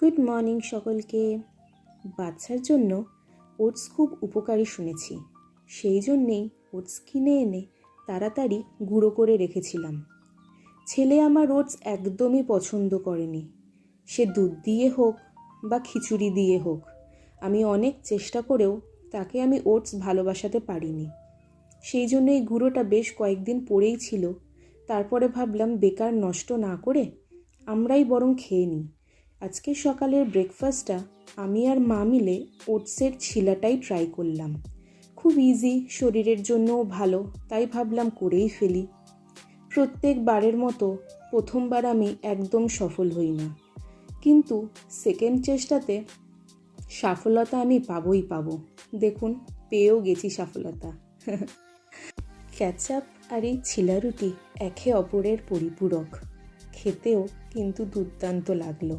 Good morning সকলকে। বাচ্চার জন্য ওটস খুব উপকারী শুনেছি, সেই জন্যেই ওটস কিনে এনে তাড়াতাড়ি গুঁড়ো করে রেখেছিলাম। ছেলে আমার ওটস একদমই পছন্দ করেনি, সে দুধ দিয়ে হোক বা খিচুড়ি দিয়ে হোক। আমি অনেক চেষ্টা করেও তাকে আমি ওটস ভালোবাসাতে পারিনি। সেই জন্য এই গুঁড়োটা বেশ কয়েকদিন পড়েই ছিল। তারপরে ভাবলাম বেকার নষ্ট না করে আমরাই বরং খেয়ে নিই। আজকে সকালের ব্রেকফাস্টটা আমি আর মা মিলে ওটসের ছিলাটাই ট্রাই করলাম। খুব ইজি, শরীরের জন্যও ভালো, তাই ভাবলাম করেই ফেলি। প্রত্যেকবারের মতো প্রথমবার আমি একদম সফল হই না, কিন্তু সেকেন্ড চেষ্টাতে সফলতা আমি পাবই পাবো। দেখুন, পেয়েও গেছি সফলতা। ক্যাচআপ আর এই ছিলা রুটি একে অপরের পরিপূরক, খেতেও কিন্তু দুর্দান্ত লাগলো।